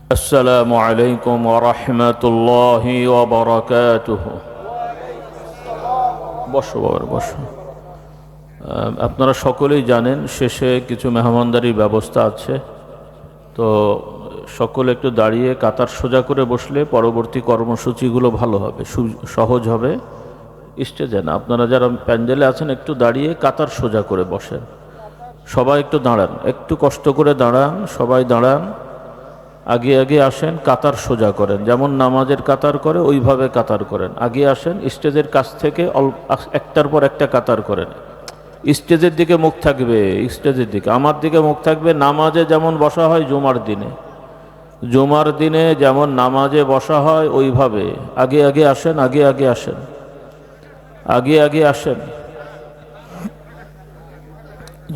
السلام عليكم ورحمة الله وبركاته বসো বাবার বসো। আপনারা সকলেই জানেন শেষে কিছু মেহমানদারির ব্যবস্থা আছে, তো সকলে একটু দাঁড়িয়ে কাতার সোজা করে বসলে পরবর্তী কর্মসূচিগুলো ভালো হবে, সহজ হবে। স্টেজে না, আপনারা যারা প্যান্ডেলে আছেন একটু দাঁড়িয়ে কাতার সোজা করে বসেন। সবাই একটু দাঁড়ান, একটু কষ্ট করে দাঁড়ান, সবাই দাঁড়ান, আগে আগে আসেন, কাতার সোজা করেন, যেমন নামাজের কাতার করে ওইভাবে কাতার করেন। আগে আসেন, স্টেজের কাছ থেকে একটার পর একটা কাতার করেন। স্টেজের দিকে মুখ থাকবে, স্টেজের দিকে, আমার দিকে মুখ থাকবে। নামাজে যেমন বসা হয় জুমার দিনে যেমন নামাজে বসা হয় ওইভাবে আগে আগে আসেন, আগে আগে আসেন, আগে আগে আসেন।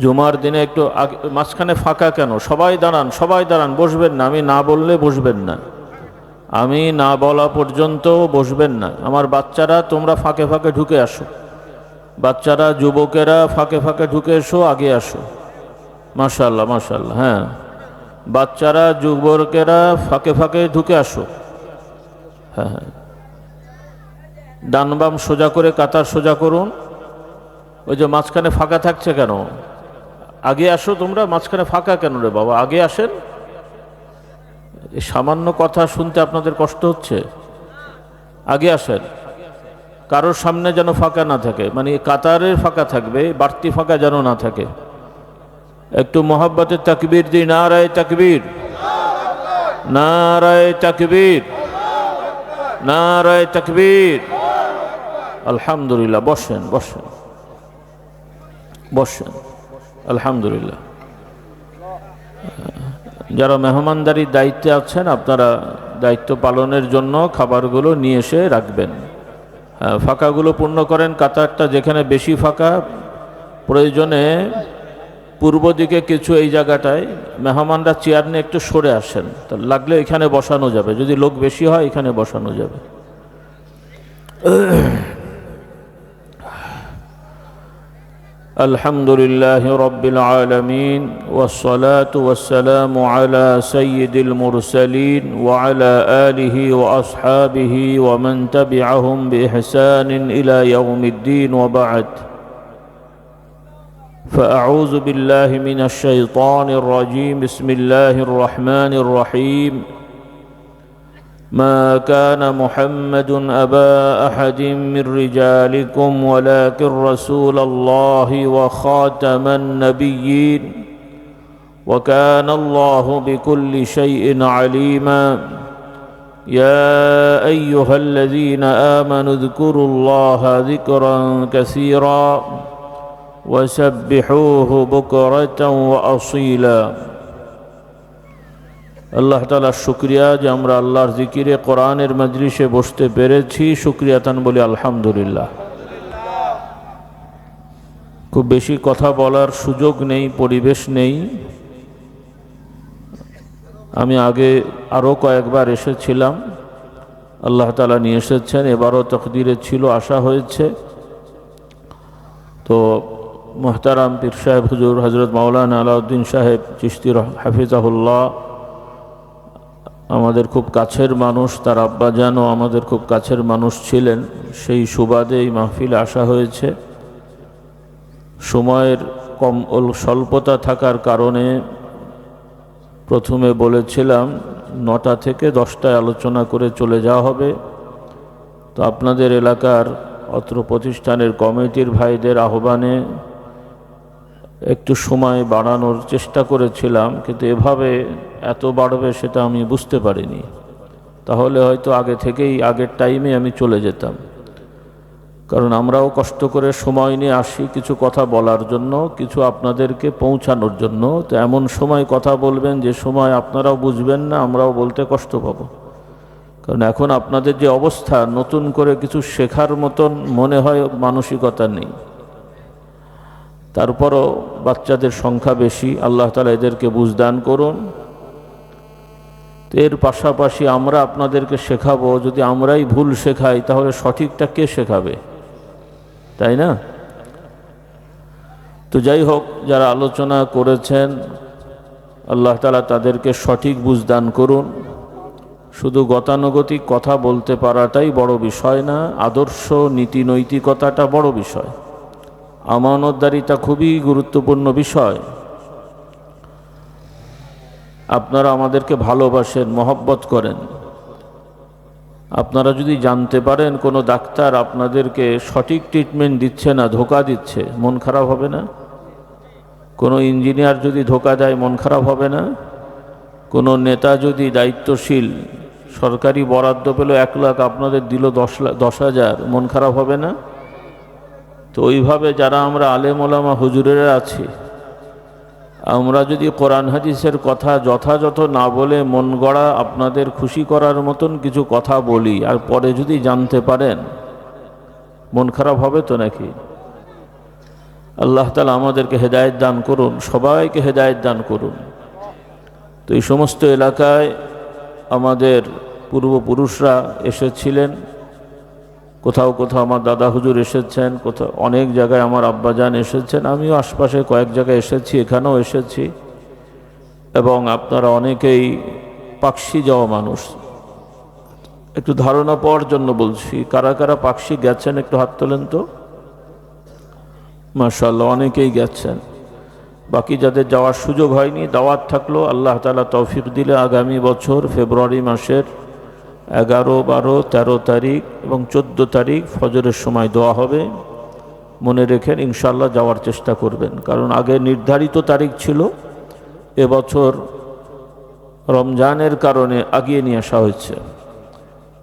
জুমার দিনে একটু মাঝখানে ফাঁকা কেন? সবাই দাঁড়ান, সবাই দাঁড়ান, বসবেন না। আমি না বললে বসবেন না, আমি না বলা পর্যন্ত বসবেন না। আমার বাচ্চারা তোমরা ফাঁকে ফাঁকে ঢুকে আসো, বাচ্চারা যুবকেরা ফাঁকে ফাঁকে ঢুকে এসো, আগে আসো। মাশাআল্লাহ মাশাআল্লাহ, হ্যাঁ, বাচ্চারা যুবকেরা ফাঁকে ফাঁকে ঢুকে আসো। হ্যাঁ হ্যাঁ, ডান বাম সোজা করে কাতার সোজা করুন। ওই যে মাঝখানে ফাঁকা থাকছে কেন? আগে আসো তোমরা, মাঝখানে ফাঁকা কেন রে বাবা? আগে আসেন। এই সামান্য কথা শুনতে আপনাদের কষ্ট হচ্ছে? আগে আসেন। কারোর সামনে যেন ফাঁকা না থাকে, মানে কাতারের ফাঁকা থাকবে, বাড়তি ফাঁকা যেন না থাকে। একটু মোহাব্বতের তাকবীর দিই, নারায়ে তাকবীর, নারায়ে তাকবীর, নারায়ে তাকবীর। আলহামদুলিল্লাহ। বসেন বসেন বসেন, আলহামদুলিল্লাহ। যারা মেহমানদারির দায়িত্বে আছেন আপনারা দায়িত্ব পালনের জন্য খাবারগুলো নিয়ে এসে রাখবেন। ফাঁকাগুলো পূর্ণ করেন। কাতারটা যেখানে বেশি ফাঁকা, প্রয়োজনে পূর্ব দিকে কিছু, এই জায়গাটায় মেহমানরা চেয়ার নিয়ে একটু সরে আসেন, তা লাগলে এখানে বসানো যাবে। যদি লোক বেশি হয় এখানে বসানো যাবে। আলহামদুলিল্লাহি রাব্বিল আলামিন ওয়াসসালাতু ওয়াসসালামু আলা সাইয়্যিদিল মুরসালিন ওয়া আলা আলিহি ওয়া আসহাবিহি ওয়া মান তাবি'আহুম বিইহসানিন ইলা ইয়াউমিদ্দিন ওয়া বা'দ। فأعوذ بالله من الشيطان الرجيم. بسم الله الرحمن الرحيم. ما كان محمد أبا أحد من رجالكم ولكن رسول الله وخاتم النبيين وكان الله بكل شيء عليما. يا أيها الذين آمنوا اذكروا الله ذكرا كثيرا وسبحوه بكرة وأصيلا. আল্লাহ তাআলার শুকরিয়া যে আমরা আল্লাহর জিকিরে কোরআনের মজলিসে বসতে পেরেছি। শুকরিয়াতান বলি আলহামদুলিল্লাহ। খুব বেশি কথা বলার সুযোগ নেই, পরিবেশ নেই। আমি আগে আরও কয়েকবার এসেছিলাম, আল্লাহ তাআলা নিয়ে এসেছেন। এবারও তকদিরে ছিল, আশা হয়েছে। তো মুহতারাম পীর সাহেব হুজুর হযরত মাওলানা আলাউদ্দিন সাহেব চিশতি হাফিজাহুল্লাহ আমাদের খুব কাছের মানুষ, তার আব্বাজানও আমাদের খুব কাছের মানুষ ছিলেন। সেই সুবাদে এই মাহফিলে আসা হয়েছে। সময়ের স্বল্পতা থাকার কারণে প্রথমে বলেছিলাম 9টা থেকে 10টায় আলোচনা করে চলে যাওয়া হবে। তো আপনাদের এলাকার অত্র প্রতিষ্ঠানের কমিটির ভাইদের আহ্বানে একটু সময় বাড়ানোর চেষ্টা করেছিলাম, কিন্তু এভাবে এত বাড়বে সেটা আমি বুঝতে পারিনি। তাহলে হয়তো আগে থেকেই, আগের টাইমে আমি চলে যেতাম। কারণ আমরাও কষ্ট করে সময় নিয়ে আসি কিছু কথা বলার জন্য, কিছু আপনাদেরকে পৌঁছানোর জন্য। তো এমন সময় কথা বলবেন যে সময় আপনারাও বুঝবেন না, আমরাও বলতে কষ্ট পাব। কারণ এখন আপনাদের যে অবস্থা, নতুন করে কিছু শেখার মতন মনে হয় মানসিকতা নেই। তারপরও বাচ্চাদের সংখ্যা বেশি, আল্লাহ তাআলা এদেরকে বুঝদান করুন। এর পাশাপাশি আমরা আপনাদেরকে শেখাবো। যদি আমরাই ভুল শেখাই তাহলে সঠিকটা কে শেখাবে, তাই না? তো যাই হোক, যারা আলোচনা করেছেন আল্লাহ তাআলা তাদেরকে সঠিক বুঝদান করুন। শুধু গতানুগতিক কথা বলতে পারাটাই বড় বিষয় না, আদর্শ নীতি নৈতিকতাটা বড় বিষয়। আমানতদারিতা খুবই গুরুত্বপূর্ণ বিষয়। আপনারা আমাদেরকে ভালোবাসেন, মহব্বত করেন। আপনারা যদি জানতে পারেন কোনো ডাক্তার আপনাদেরকে সঠিক ট্রিটমেন্ট দিচ্ছে না, ধোঁকা দিচ্ছে, মন খারাপ হবে না? কোনো ইঞ্জিনিয়ার যদি ধোঁকা দেয়, মন খারাপ হবে না? কোনো নেতা যদি দায়িত্বশীল সরকারি বরাদ্দ পেল 1 লাখ, আপনাদের দিল 10,000, মন খারাপ হবে না? তো ওইভাবে যারা আমরা আলেম ওলামা হুজুরেরা আছি, আমরা যদি কোরআন হাদিসের কথা যথাযথ না বলে মন গড়া আপনাদের খুশি করার মতন কিছু কথা বলি, আর পরে যদি জানতে পারেন, মন খারাপ হবে তো নাকি? আল্লাহ তাআলা আমাদেরকে হেদায়েত দান করুন, সবাইকে হেদায়েত দান করুন। তো এই সমস্ত এলাকায় আমাদের পূর্বপুরুষরা এসেছিলেন, কোথাও কোথাও আমার দাদা হুজুর এসেছেন, কোথাও অনেক জায়গায় আমার আব্বাজান এসেছেন, আমিও আশপাশে কয়েক জায়গায় এসেছি, এখানেও এসেছি। এবং আপনারা অনেকেই পাকশি যাওয়া মানুষ, একটু ধারণা পাওয়ার জন্য বলছি, কারা কারা পাকশি গেছেন একটু হাত তোলেন তো। মাশাআল্লাহ, অনেকেই গেছেন। বাকি যাদের যাওয়ার সুযোগ হয়নি, দাওয়াত থাকলো, আল্লাহ তাআলা তৌফিক দিলে আগামী বছর ফেব্রুয়ারি মাসের 11, 12, 13 তারিখ এবং 14 তারিখ ফজরের সময় দোয়া হবে। মনে রেখেন, ইনশাআল্লাহ যাওয়ার চেষ্টা করবেন, কারণ আগে নির্ধারিত তারিখ ছিল, এবছর রমজানের কারণে আগিয়ে নিয়ে আসা হয়েছে।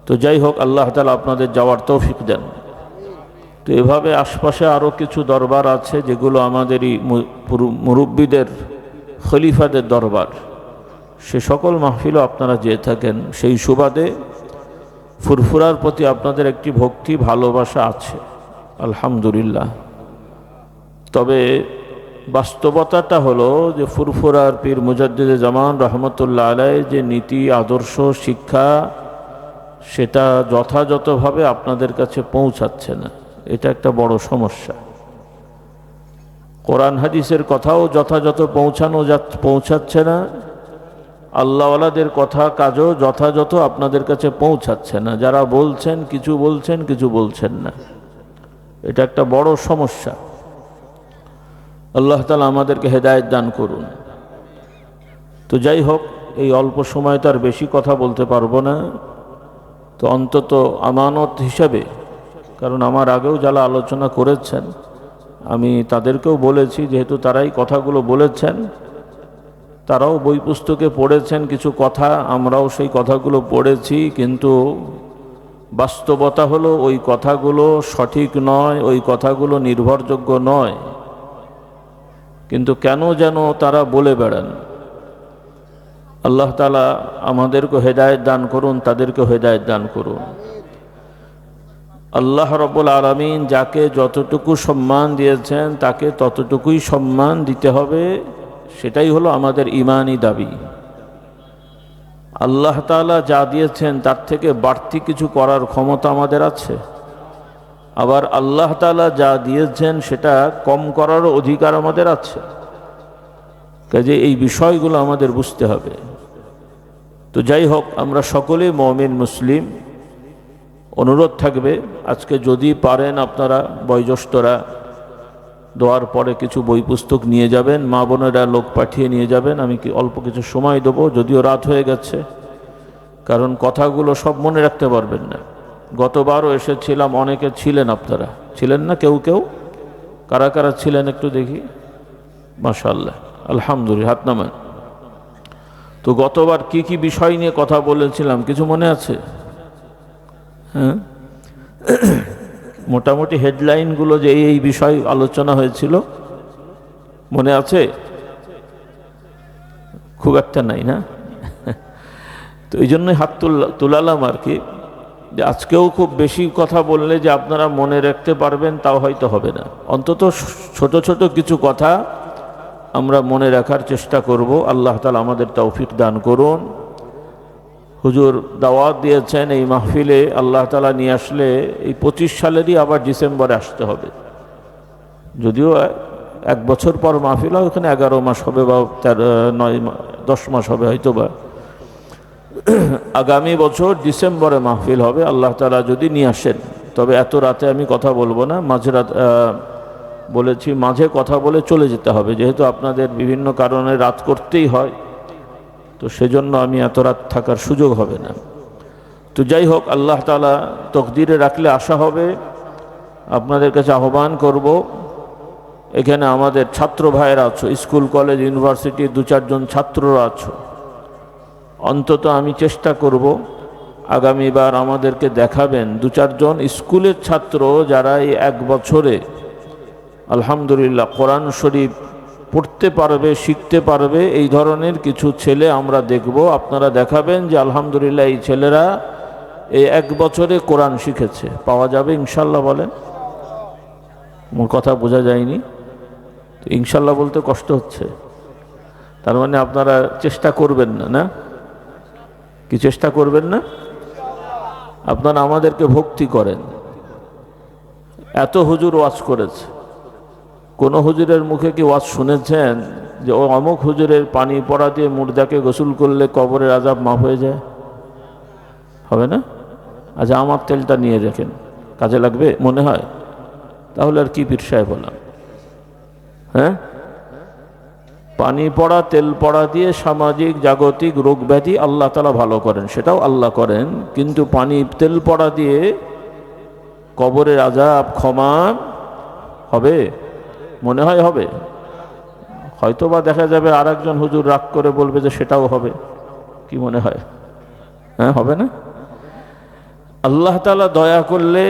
তো যাই হোক, আল্লাহ তাআলা আপনাদের যাওয়ার তৌফিক দেন। তো এভাবে আশপাশে আরও কিছু দরবার আছে যেগুলো আমাদেরই মুরব্বীদের, খলিফাদের দরবার, সে সকল মাহফিলও আপনারা যেয়ে থাকেন। সেই সুবাদে ফুরফুরার প্রতি আপনাদের একটি ভক্তি ভালোবাসা আছে, আলহামদুলিল্লাহ। তবে বাস্তবতাটা হলো যে ফুরফুরার পীর মুজাদ্দিদে জামান রহমতুল্লাহ আলাইহির যে নীতি আদর্শ শিক্ষা, সেটা যথাযথভাবে আপনাদের কাছে পৌঁছাচ্ছে না, এটা একটা বড় সমস্যা। কোরআন হাদিসের কথাও যথাযথ পৌঁছাচ্ছে না, আল্লাহওয়ালাদের কথা কাজও যথাযথ আপনাদের কাছে পৌঁছাচ্ছে না। যারা বলছেন কিছু বলছেন, কিছু বলছেন না, এটা একটা বড় সমস্যা। আল্লাহ তাআলা আমাদেরকে হেদায়েত দান করুন। তো যাই হোক, এই অল্প সময় তো আর বেশি কথা বলতে পারবো না। তো অন্তত আমানত হিসাবে, কারণ আমার আগেও যারা আলোচনা করেছেন আমি তাদেরকেও বলেছি, যেহেতু তারাই কথাগুলো বলেছেন, তারাও বই পুস্তকে পড়েছেন কিছু কথা, আমরাও সেই কথাগুলো পড়েছি, কিন্তু বাস্তবতা হলো ওই কথাগুলো সঠিক নয়, ওই কথাগুলো নির্ভরযোগ্য নয়। কিন্তু কেন যেন তারা বলে বেড়ান। আল্লাহ তাআলা আমাদেরকে হেদায়েত দান করুন, তাদেরকে হেদায়েত দান করুন। আল্লাহ রাব্বুল আলামিন যাকে যতটুকু সম্মান দিয়েছেন তাকে ততটুকুই সম্মান দিতে হবে, সেটাই হলো আমাদের ঈমানি দাবি। আল্লাহ তাআলা যা দিয়েছেন তার থেকে বাড়তি কিছু করার ক্ষমতা আমাদের আছে, আবার আল্লাহ তাআলা যা দিয়েছেন সেটা কম করারও অধিকার আমাদের আছে। কাজে এই বিষয়গুলো আমাদের বুঝতে হবে। তো যাই হোক, আমরা সকলেই মুমিন মুসলিম। অনুরোধ থাকবে, আজকে যদি পারেন আপনারা বয়োজ্যেষ্ঠরা দোয়ার পরে কিছু বই পুস্তক নিয়ে যাবেন, মা বোনেরা লোক পাঠিয়ে নিয়ে যাবেন। আমি অল্প কিছু সময় দেবো, যদিও রাত হয়ে গেছে, কারণ কথাগুলো সব মনে রাখতে পারবেন না। গতবারও এসেছিলাম, অনেকে ছিলেন, আপনারা ছিলেন না? কেউ কেউ কারা কারা ছিলেন একটু দেখি। মাশাআল্লাহ, আলহামদুলিল্লাহ, হাত নামান। তো গতবার কি কি বিষয় নিয়ে কথা বলেছিলাম কিছু মনে আছে? হ্যাঁ, মোটামুটি হেডলাইনগুলো যে এই বিষয় আলোচনা হয়েছিল মনে আছে? খুব একটা নাই না? তো এই জন্যই হাত তুলালাম আর কি, যে আজকেও খুব বেশি কথা বললে যে আপনারা মনে রাখতে পারবেন তাও হয়তো হবে না। অন্তত ছোট ছোট কিছু কথা আমরা মনে রাখার চেষ্টা করব। আল্লাহ তাআলা আমাদের তৌফিক দান করুন। হুজুর দাওয়াত দিয়েছেন এই মাহফিলে, আল্লাহ তাআলা নিয়ে আসলে এই 25 সালেরই আবার ডিসেম্বরে আসতে হবে। যদিও 1 বছর পর মাহফিল হয়, ওখানে 11 মাস হবে বা 10 মাস হবে হয়তো বা। আগামী বছর ডিসেম্বরে মাহফিল হবে আল্লাহ তাআলা যদি নিয়ে আসেন। তবে এত রাতে আমি কথা বলবো না, মাঝরাত বলেছি মাঝে কথা বলে চলে যেতে হবে, যেহেতু আপনাদের বিভিন্ন কারণে রাত করতেই হয়, তো সেজন্য আমি এত রাত থাকার সুযোগ হবে না। তো যাই হোক, আল্লাহ তাআলা তকদিরে রাখলে আসা হবে। আপনাদের কাছে আহ্বান করব, এখানে আমাদের ছাত্র ভাইয়েরা আছো, স্কুল কলেজ ইউনিভার্সিটি 2-4 জন ছাত্ররা আছো, অন্তত আমি চেষ্টা করব আগামীবার আমাদেরকে দেখাবেন 2-4 জন স্কুলের ছাত্র যারা এই 1 বছরে আলহামদুলিল্লাহ কোরআন শরীফ পড়তে পারবে, শিখতে পারবে, এই ধরনের কিছু ছেলে আমরা দেখব। আপনারা দেখাবেন যে আলহামদুলিল্লাহ এই ছেলেরা এই 1 বছরে কোরআন শিখেছে। পাওয়া যাবে ইনশাল্লাহ? বলেন, মোর কথা বোঝা যায়নি তো? ইনশাল্লাহ বলতে কষ্ট হচ্ছে, তার মানে আপনারা চেষ্টা করবেন না? না কি চেষ্টা করবেন না? আপনারা আমাদেরকে ভক্তি করেন। এত হুজুর ওয়াজ করেছে, কোন হুজুরের মুখে কি ওয়াজ শুনেছেন যে ও অমুক হুজুরের পানি পড়া দিয়ে মুর্দাকে গোসল করলে কবরের আযাব মাফ হয়ে যায়? হবে না? আচ্ছা, আমার তেলটা নিয়ে দেখেন, কাজে লাগবে মনে হয়? তাহলে আর কি পীর সাহেব বললাম? হ্যাঁ, পানি পড়া তেল পড়া দিয়ে সামাজিক জাগতিক রোগ ব্যাধি আল্লাহ তাআলা ভালো করেন, সেটাও আল্লাহ করেন, কিন্তু পানি তেল পড়া দিয়ে কবরের আযাব ক্ষমা হবে? মনে হয় হবে? হয়তো বা দেখা যাবে আর একজন হুজুর রাগ করে বলবে যে সেটাও হবে। কি মনে হয়? হ্যাঁ, হবে না? আল্লাহ তাআলা দয়া করলে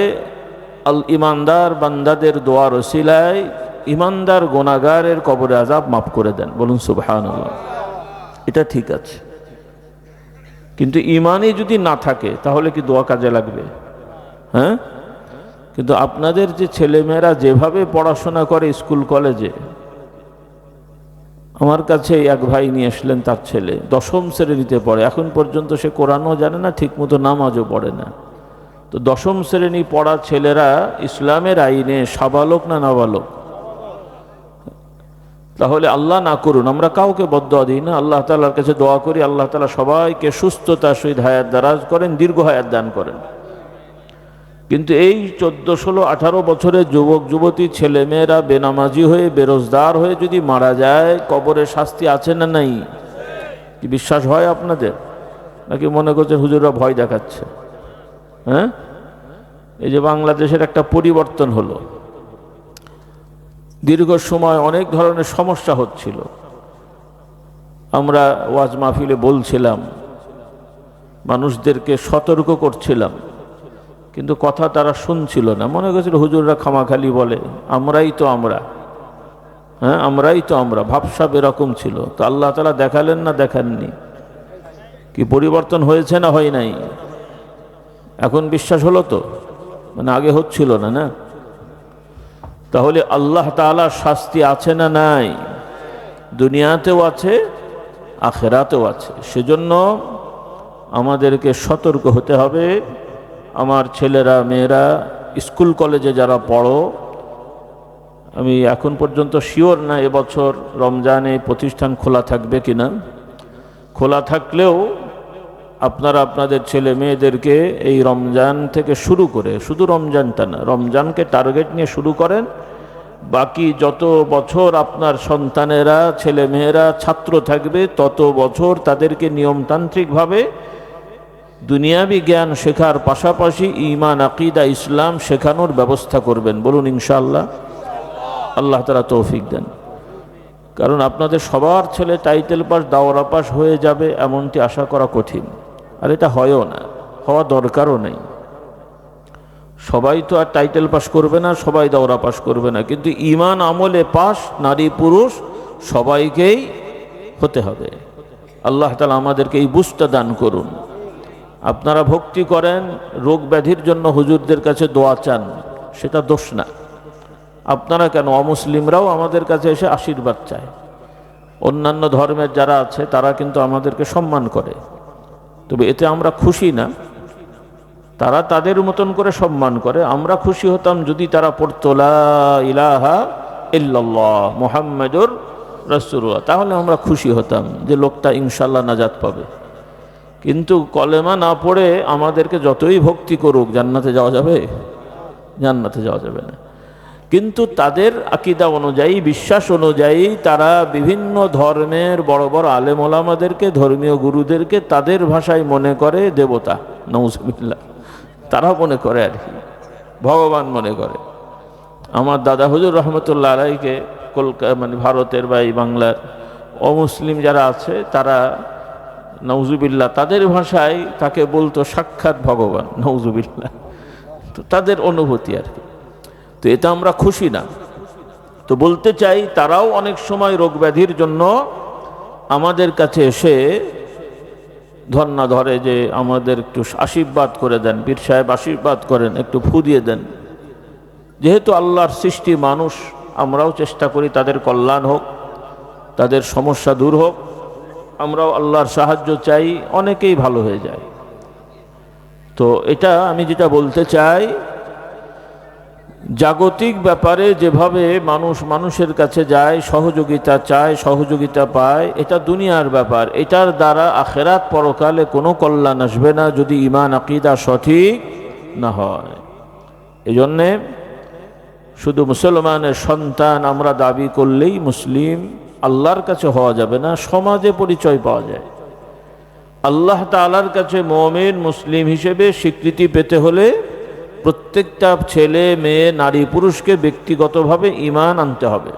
ইমানদার বান্দাদের দোয়ার ওসিলায় ইমানদার গুনাহগারের কবরে আযাব মাফ করে দেন। বলুন সুবহানাল্লাহ। এটা ঠিক আছে, কিন্তু ইমানই যদি না থাকে তাহলে কি দোয়া কাজে লাগবে? হ্যাঁ, কিন্তু আপনাদের যে ছেলেমেয়েরা যেভাবে পড়াশোনা করে স্কুল কলেজে, আমার কাছে এক ভাই নিয়ে আসলেন, তার ছেলে 10ম শ্রেণীতে পড়ে, এখন পর্যন্ত সে কোরআনও জানে না, ঠিকমতো নামাজও পড়ে না। তো 10ম শ্রেণী পড়া ছেলেরা ইসলামের আইনে সাবালক না নাবালক? তাহলে আল্লাহ না করুন, আমরা কাউকে বদদোয়া দিই না, আল্লাহ তাআলার কাছে দোয়া করি আল্লাহ তাআলা সবাইকে সুস্থতার সহিত হায়াত দারাজ করেন, দীর্ঘ হায়াত দান করেন। কিন্তু এই 14, 16, 18 বছরের যুবক যুবতী ছেলে মেয়েরা বেনামাজি হয়ে বেরোজগার হয়ে যদি মারা যায়, কবরের শাস্তি আছে না নাই? কি বিশ্বাস হয় আপনাদের? নাকি মনে করছেন হুজুররা ভয় দেখাচ্ছে? হ্যাঁ, এই যে বাংলাদেশের একটা পরিবর্তন হলো, দীর্ঘ সময় অনেক ধরনের সমস্যা হচ্ছিল, আমরা ওয়াজ মাহফিলে বলছিলাম, মানুষদেরকে সতর্ক করছিলাম, কিন্তু কথা তারা শুনছিল না। মনে করছিল হুজুররা খামাখালি বলে, আমরাই তো আমরা, হ্যাঁ আমরাই তো আমরা, ভাবসাব এরকম ছিল। তো আল্লাহ তাআলা দেখালেন না দেখাননি? কি পরিবর্তন হয়েছে না হয় নাই? এখন বিশ্বাস হলো তো? মানে আগে হচ্ছিল না, না? তাহলে আল্লাহ তাআলার শাস্তি আছে না নাই? দুনিয়াতেও আছে, আখিরাতেও আছে। সেজন্য আমাদেরকে সতর্ক হতে হবে। আমার ছেলেরা মেয়েরা স্কুল কলেজে যারা পড়ো, আমি এখন পর্যন্ত শিওর না এবছর রমজানে প্রতিষ্ঠান খোলা থাকবে কিনা। খোলা থাকলেও আপনারা আপনাদের ছেলে মেয়েদেরকে এই রমজান থেকে শুরু করে, শুধু রমজানটা না, রমজানকে টার্গেট নিয়ে শুরু করেন। বাকি যত বছর আপনার সন্তানেরা ছেলে মেয়েরা ছাত্র থাকবে, তত বছর তাদেরকে নিয়মতান্ত্রিকভাবে দুনিয়াবি জ্ঞান শেখার পাশাপাশি ঈমান আকীদা ইসলাম শেখানোর ব্যবস্থা করবেন। বলুন ইনশাআল্লাহ। আল্লাহ তাআলা তৌফিক দেন। কারণ আপনাদের সবার ছেলে টাইটেল পাস দাওরা পাস হয়ে যাবে এমনটি আশা করা কঠিন, আর এটা হয়ও না, হওয়া দরকারও নেই। সবাই তো আর টাইটেল পাস করবে না, সবাই দাওরা পাস করবে না, কিন্তু ঈমান আমলে পাস নারী পুরুষ সবাইকেই হতে হবে। আল্লাহ তাআলা আমাদেরকে এই বুঝটা দান করুন। আপনারা ভক্তি করেন, রোগ ব্যাধির জন্য হুজুরদের কাছে দোয়া চান, সেটা দোষ না। আপনারা কেন, অমুসলিমরাও আমাদের কাছে এসে আশীর্বাদ চায়। অন্যান্য ধর্মের যারা আছে তারা কিন্তু আমাদেরকে সম্মান করে, তবে এতে আমরা খুশি না। তারা তাদের মতন করে সম্মান করে। আমরা খুশি হতাম যদি তারা পড়তো লা ইলাহা ইল্লাল্লাহ মুহাম্মাদুর রাসূলুল্লাহ, তাহলে আমরা খুশি হতাম যে লোকটা ইনশাআল্লাহ নাজাত পাবে। কিন্তু কলেমা না পড়ে আমাদেরকে যতই ভক্তি করুক জান্নাতে যাওয়া যাবে? জান্নাতে যাওয়া যাবে না। কিন্তু তাদের আকীদা অনুযায়ী, বিশ্বাস অনুযায়ী তারা বিভিন্ন ধর্মের বড় বড় আলেম ওলামাদেরকে, ধর্মীয় গুরুদেরকে তাদের ভাষায় মনে করে দেবতা, নাউজুবিল্লাহ। তারা মনে করে আর কি ভগবান মনে করে। আমার দাদা হুজুর রহমতুল্লাহ আলাইকে মানে ভারতের বা এই বাংলার অমুসলিম যারা আছে তারা নাউজুবিল্লাহ তাদের ভাষায় তাকে বলতো সাক্ষাৎ ভগবান, নাউজুবিল্লাহ। তো তাদের অনুভূতি আর কি। তো এটা আমরা খুশি না। তো বলতে চাই তারাও অনেক সময় রোগ ব্যাধির জন্য আমাদের কাছে এসে ধর্ণা ধরে যে আমাদের একটু আশীর্বাদ করে দেন, পীর সাহেব আশীর্বাদ করেন, একটু ফু দিয়ে দেন। যেহেতু আল্লাহর সৃষ্টি মানুষ, আমরাও চেষ্টা করি তাদের কল্যাণ হোক, তাদের সমস্যা দূর হোক, আমরাও আল্লাহর সাহায্য চাই, অনেকেই ভালো হয়ে যায়। তো এটা আমি যেটা বলতে চাই, জাগতিক ব্যাপারে যেভাবে মানুষ মানুষের কাছে যায়, সহযোগিতা চায়, সহযোগিতা পায়, এটা দুনিয়ার ব্যাপার। এটার দ্বারা আখেরাত পরকালে কোনো কল্যাণ আসবে না যদি ঈমান আকীদা সঠিক না হয়। এজন্যে শুধু মুসলমানের সন্তান আমরা দাবি করলেই মুসলিম আল্লাহর কাছে হওয়া যাবে না, সমাজে পরিচয় পাওয়া যায়। আল্লাহ তাআলার কাছে মুমিন মুসলিম হিসেবে স্বীকৃতি পেতে হলে প্রত্যেকটা ছেলে মেয়ে নারী পুরুষকে ব্যক্তিগতভাবে ঈমান আনতে হবে।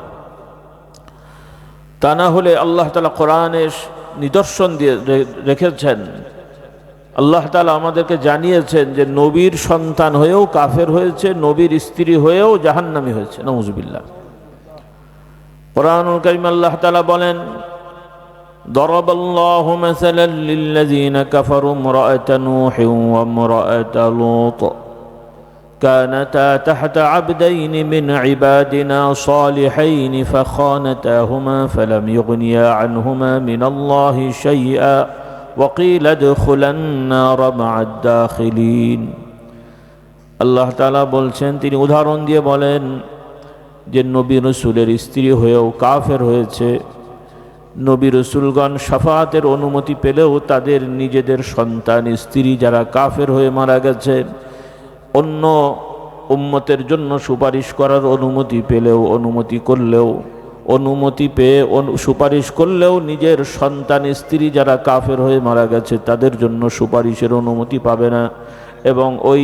তা না হলে আল্লাহ তাআলা কোরআনে নিদর্শন দিয়ে রেখেছেন, আল্লাহ তাআলা আমাদেরকে জানিয়েছেন যে নবীর সন্তান হয়েও কাফের হয়েছে, নবীর স্ত্রী হয়েও জাহান্নামী হয়েছে, নাউজুবিল্লাহ। কোরআনুল কারীম আল্লাহ তাআলা বলেন, ضرب الله مثلا للذين كفروا امرأة نوح وامرأة لوط كانتا تحت عبدين من عبادنا صالحين فخانتاهما فلم يغنيا عنهما من الله شيئا وقيل ادخلا النار مع الداخلين। আল্লাহ তাআলা বলছেন, তিনি উদাহরণ দিয়ে বলেন যে নবী রাসূলের স্ত্রী হয়েও কাফের হয়েছে। নবী রাসূলগণ শাফাআতের অনুমতি পেলেও তাদের নিজেদের সন্তান স্ত্রী যারা কাফের হয়ে মারা গেছে, অন্য উম্মতের জন্য সুপারিশ করার অনুমতি পেলেও, অনুমতি পেয়ে সুপারিশ করলেও নিজের সন্তান স্ত্রী যারা কাফের হয়ে মারা গেছে তাদের জন্য সুপারিশের অনুমতি পাবে না। এবং ওই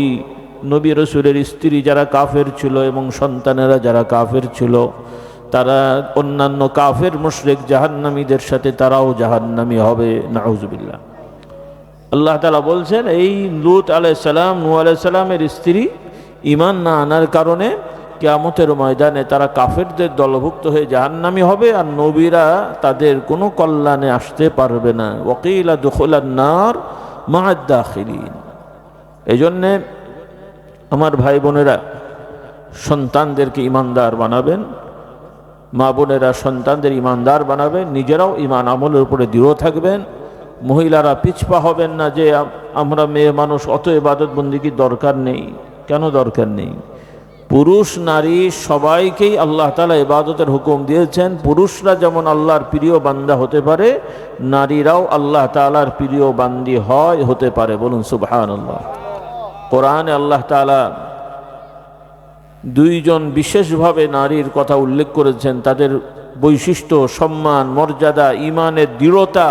নবী রাসূলের স্ত্রী যারা কাফের ছিল এবং সন্তানেরা যারা কাফের ছিল, তারা অন্যান্য কাফের মুশরিক জাহান্নামীদের সাথে তারাও জাহান্নামী হবে, নাউজুবিল্লাহ। আল্লাহ তাআলা বলছেন, এই লূত আলাইহিস সালাম, নূহ আলাইহিস সালামের স্ত্রী ঈমান না আনার কারণে কিয়ামতের ময়দানে তারা কাফেরদের দলভুক্ত হয়ে জাহান্নামী হবে, আর নবীরা তাদের কোনো কল্যাণে আসতে পারবে না। ওয়াকিলা দুখুলান নার মা'আদ দাখিলিন। এজন্যে আমার ভাই বোনেরা সন্তানদেরকে ঈমানদার বানাবেন, মা বোনেরা সন্তানদের ঈমানদার বানাবেন, নিজেরাও ঈমান আমলের উপরে দৃঢ় থাকবেন। মহিলারা পিছপা হবেন না যে আমরা মেয়ে মানুষ, অত ইবাদত বন্দেগীর দরকার নেই। কেন দরকার নেই? পুরুষ নারী সবাইকেই আল্লাহ তাআলা ইবাদতের হুকুম দিয়েছেন। পুরুষরা যেমন আল্লাহর প্রিয় বান্দা হতে পারে, নারীরাও আল্লাহ তাআলার প্রিয় বান্দি হতে পারে। বলুন সুবহানাল্লাহ। কোরআনে আল্লাহ তাআলা দুইজন বিশেষভাবে নারীর কথা উল্লেখ করেছেন, তাদের বৈশিষ্ট্য, সম্মান, মর্যাদা, ঈমানের দৃঢ়তা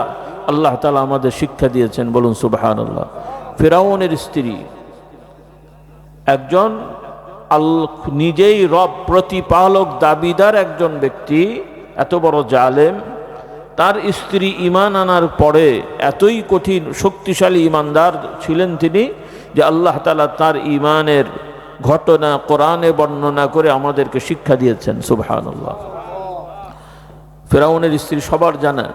আল্লাহ তাআলা আমাদের শিক্ষা দিয়েছেন। বলুন সুবহানাল্লাহ। ফিরআউনের স্ত্রী একজন নিজেই রব প্রতিপালক দাবিদার একজন ব্যক্তি, এত বড় জালেম, তার স্ত্রী ঈমান আনার পরে এতই কঠিন শক্তিশালী ঈমানদার ছিলেন তিনি যে আল্লাহ তাআলা তার ঈমানের ঘটনা কোরআনে বর্ণনা করে আমাদেরকে শিক্ষা দিয়েছেন। সুবহানাল্লাহ। ফিরআউনের স্ত্রী সবার জানা,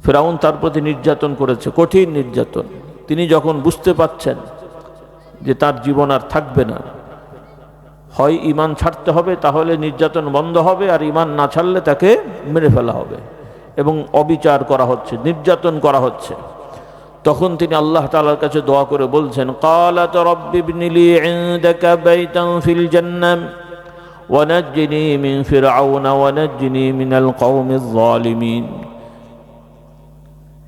ফিরআউন তার প্রতি নির্যাতন করেছে, কঠিন নির্যাতন। তিনি যখন বুঝতে পাচ্ছেন যে তার জীবন আর থাকবে না, হয় ঈমান ছাড়তে হবে, তাহলে নির্যাতন বন্ধ হবে, আর ঈমান না ছাড়লে তাকে মেরে ফেলা হবে এবং অবিচার করা হচ্ছে, নির্যাতন করা হচ্ছে, তখন তিনি আল্লাহ তাআলার কাছে দোয়া করে বলছেন, ক্বালাত রাব্বি ইবনি লি ইনদাকা বাইতান ফিল জান্নাহ ওয়া নাজ্জিনি মিন ফিরআউনা ওয়া নাজ্জিনি মিনাল কওমিজ যালিমিন।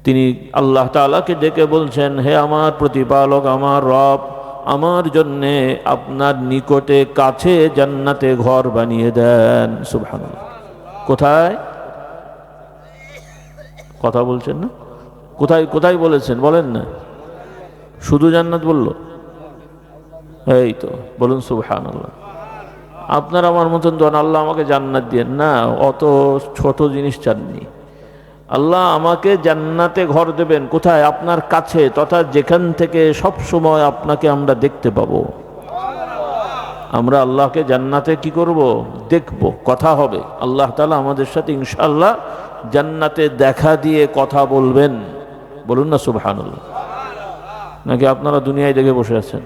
তিনি আল্লাহ তাআলাকে ডেকে বলছেন, হে আমার প্রতিপালক, আমার রব, আমার জন্যে আপনার নিকটে কাছে জান্নাতে ঘর বানিয়ে দেন। সুবহানাল্লাহ। কোথায়? কথা বলছেন না? কোথায় কোথায় বলেছেন বলেন না? শুধু জান্নাত বলল? এই তো বলুন সুবহানাল্লাহ। আপনার আমার মতন দোয়া, আল্লাহ আমাকে জান্নাত দিয়েন, না অত ছোট জিনিস চাননি। আল্লাহ আমাকে জান্নাতে ঘর দেবেন। কোথায়? আপনার কাছে, তথা যেখান থেকে সব সময় আপনাকে আমরা দেখতে পাবো। আমরা আল্লাহকে জান্নাতে কি করব? দেখব, কথা হবে। আল্লাহ তাআলা আমাদের সাথে ইনশাআল্লাহ জান্নাতে দেখা দিয়ে কথা বলবেন। বলুন না সুবহানাল্লাহ। নাকি আপনারা দুনিয়ায় দেখে বসে আছেন?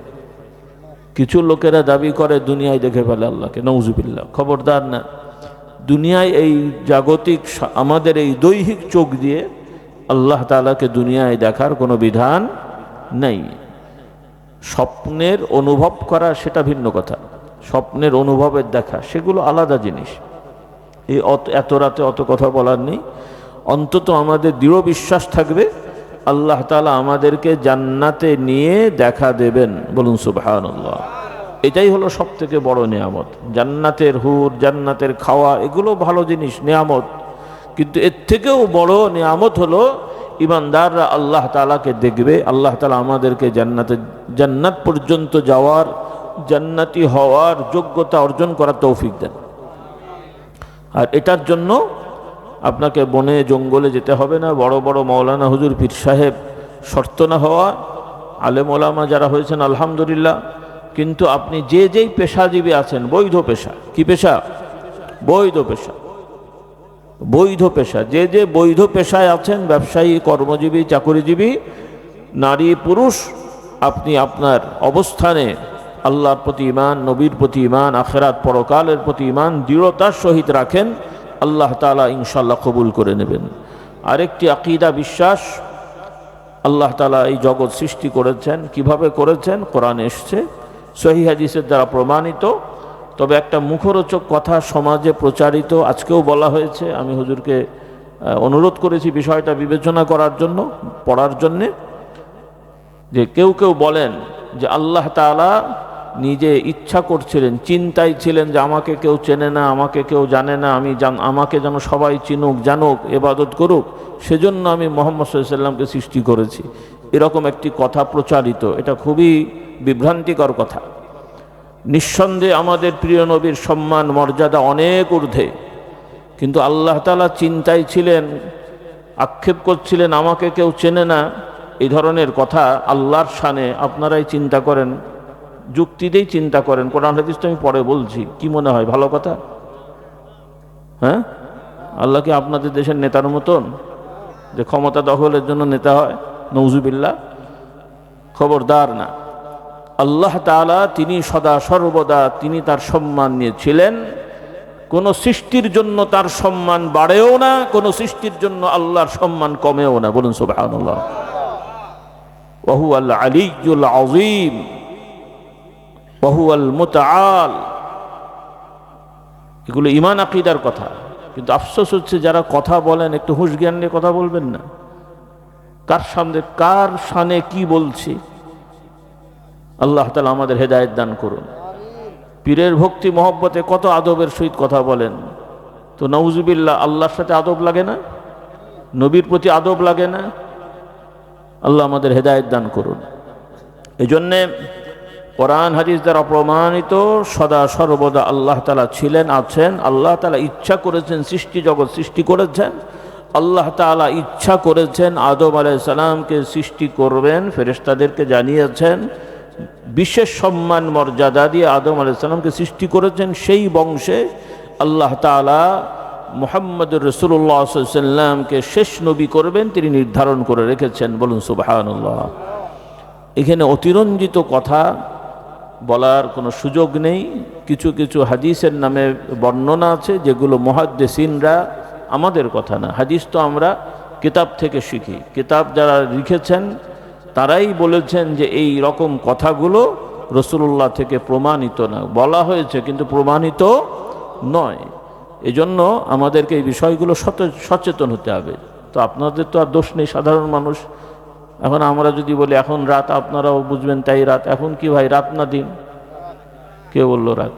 কিছু লোকেরা দাবি করে দুনিয়ায় দেখে ফেলে আল্লাহকে, নাউজুবিল্লাহ। খবরদার না। দুনিয়ায় এই জাগতিক আমাদের এই দৈহিক চোখ দিয়ে আল্লাহ তাআলাকে দুনিয়ায় দেখার কোনো বিধান নেই। স্বপ্নের অনুভব করা সেটা ভিন্ন কথা। স্বপ্নের অনুভবের দেখা সেগুলো আলাদা জিনিস। এই এত রাতে অত কথা বলার নেই। অন্তত আমাদের দৃঢ় বিশ্বাস থাকবে আল্লাহ তাআলা আমাদেরকে জান্নাতে নিয়ে দেখা দেবেন। বলুন সুবহানাল্লাহ। এটাই হলো সব থেকে বড় নিয়ামত। জান্নাতের হুর, জান্নাতের খাওয়া, এগুলো ভালো জিনিস, নিয়ামত। কিন্তু এর থেকেও বড় নিয়ামত হলো ঈমানদাররা আল্লাহ তাআলাকে দেখবে। আল্লাহ তাআলা আমাদেরকে জান্নাত পর্যন্ত যাওয়ার, জান্নাতি হওয়ার যোগ্যতা অর্জন করার তৌফিক দেন। আর এটার জন্য আপনাকে বনে জঙ্গলে যেতে হবে না, বড় বড় মাওলানা হুজুর পীর সাহেব শর্ত না হওয়া, আলেম ওলামা যারা হয়েছেন আলহামদুলিল্লাহ। কিন্তু আপনি যেই পেশাজীবী আছেন, বৈধ পেশা, কি পেশা? বৈধ পেশা। বৈধ পেশা, যে বৈধ পেশায় আছেন, ব্যবসায়ী, কর্মজীবী, চাকরিজীবী, নারী পুরুষ, আপনি আপনার অবস্থানে আল্লাহর প্রতি ঈমান, নবীর প্রতি ঈমান, আখিরাত পরকালের প্রতি ঈমান দৃঢ়তার সহিত রাখেন, আল্লাহ তাআলা ইনশাআল্লাহ কবুল করে নেবেন। আরেকটি আকীদা, বিশ্বাস, আল্লাহ তাআলা এই জগৎ সৃষ্টি করেছেন। কিভাবে করেছেন? কোরআনে এসেছে, সহিহ হাদিসের দ্বারা প্রমাণিত। তবে একটা মুখরোচক কথা সমাজে প্রচারিত, আজকেও বলা হয়েছে। আমি হুজুরকে অনুরোধ করেছি বিষয়টা বিবেচনা করার জন্য, পড়ার জন্যে। যে কেউ কেউ বলেন যে আল্লাহ তাআলা নিজে ইচ্ছা করছিলেন, চিন্তায় ছিলেন যে আমাকে কেউ চেনে না, আমাকে কেউ জানে না, আমাকে যেন সবাই চিনুক, জানুক, ইবাদত করুক, সেজন্য আমি মুহাম্মদ সাল্লাল্লাহু আলাইহি ওয়াসাল্লামকে সৃষ্টি করেছি। এরকম একটি কথা প্রচারিত। এটা খুবই বিভ্রান্তিকর কথা। নিঃসন্দেহে আমাদের প্রিয় নবীর সম্মান, মর্যাদা অনেক ঊর্ধ্বে। কিন্তু আল্লাহ তাআলা চিন্তায় ছিলেন, আক্ষেপ করছিলেন আমাকে কেউ চেনে না, এই ধরনের কথা আল্লাহর শানে আপনারাই চিন্তা করেন, যুক্তি দিয়েই চিন্তা করেন। কোরআন হাদিস তো আমি পরে বলছি। কি মনে হয়? ভালো কথা? হ্যাঁ? আল্লাহ কি আপনাদের দেশের নেতার মতন যে ক্ষমতা দখলের জন্য নেতা হয়? নউজুবিল্লাহ। খবরদার না। আল্লাহ তাআলা তিনি সদা সর্বদা তিনি তার সম্মান নিয়েছিলেন। কোন সৃষ্টির জন্য তার সম্মান বাড়েও না, কোন সৃষ্টির জন্য আল্লাহর সম্মান কমেও না। বলুন সুবহানাল্লাহ। ওয়া হুয়াল আলিয়্যুল আযীম ওয়া হুয়াল মুতাআল। এগুলো ঈমান আকীদার কথা। কিন্তু আফসোস হচ্ছে যারা কথা বলেন, একটু হুঁশ জ্ঞান নিয়ে কথা বলবেন না। কার সামনে, কার শানে কি বলছি? আল্লাহ তাআলা আমাদের হেদায়েত দান করুন। পীরের ভক্তি মহব্বতে কত আদবের সহিত কথা বলেন, তো নাউজুবিল্লাহ, আল্লাহর সাথে আদব লাগে না? নবীর প্রতি আদব লাগে না? আল্লাহ আমাদের হেদায়েত দান করুন। এই জন্যে কোরআন হাদিস দ্বারা প্রমাণিত সদা সর্বদা আল্লাহ তাআলা ছিলেন, আছেন। আল্লাহ তাআলা ইচ্ছা করেছেন, সৃষ্টি জগৎ সৃষ্টি করেছেন। আল্লাহ তাআলা ইচ্ছা করেছেন আদম আলাইহিস সালামকে সৃষ্টি করবেন, ফেরেশতাদেরকে জানিয়েছেন। বিশেষ সম্মান মর্যাদা দিয়ে আদম আলাইহিস সালামকে সৃষ্টি করেছেন। সেই বংশে আল্লাহ তাআলা মুহাম্মদুর রাসূলুল্লাহ সাল্লাল্লাহু আলাইহি ওয়াসাল্লামকে শেষ নবী করবেন, তিনি নির্ধারণ করে রেখেছেন। বলুন সুবহানাল্লাহ। এখানে অতিরঞ্জিত কথা বলার কোনো সুযোগ নেই। কিছু কিছু হাদিসের নামে বর্ণনা আছে যেগুলো মুহাদ্দিসিনরা, আমাদের কথা না, হাদিস তো আমরা কিতাব থেকে শিখি। কিতাব যারা লিখেছেন তারাই বলেছেন যে এই রকম কথাগুলো রাসূলুল্লাহ থেকে প্রমাণিত না। বলা হয়েছে কিন্তু প্রমাণিত নয়। এজন্য আমাদেরকে এই বিষয়গুলো সচেতন হতে হবে। তো আপনাদের তো আর দোষ নেই, সাধারণ মানুষ। এখন আমরা যদি বলি এখন রাত, আপনারাও বুঝবেন তাই রাত। এখন কি ভাই, রাত না দিন? কে বললো রাত?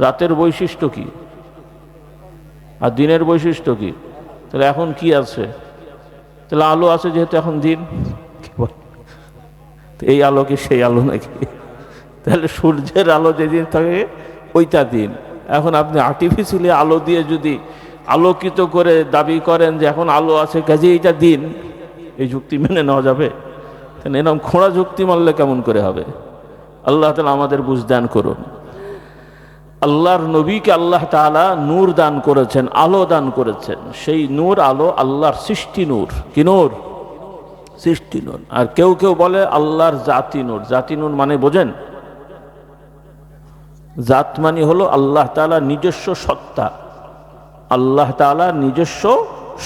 রাতের বৈশিষ্ট্য কি আর দিনের বৈশিষ্ট্য কি? তাহলে এখন কি আছে? তাহলে আলো আছে যেহেতু এখন দিন। এই আলো কি সেই আলো নাকি? তাহলে সূর্যের আলো যেদিন থাকে ওইটা দিন। এখন আপনি আর্টিফিশিয়ালি আলো দিয়ে যদি আলোকিত করে দাবি করেন যে এখন আলো আছে কাজে এইটা দিন, এই যুক্তি মেনে নেওয়া যাবে? তাহলে এরকম খোঁড়া যুক্তি মানলে কেমন করে হবে? আল্লাহ তাআলা আমাদের বুঝ দান করুন। আল্লাহর নবীকে আল্লাহ তাআলা নূর দান করেছেন, আলো দান করেছেন। সেই নূর আলো আল্লাহর সৃষ্টি নূর। কি নূর? সৃষ্টি নূর। আর কেউ কেউ বলে আল্লাহর জাতি নূর। জাতি নূর মানে বোঝেন? জাত মানে হলো আল্লাহ তাআলা নিজস্ব সত্তা। আল্লাহ তাআলা নিজস্ব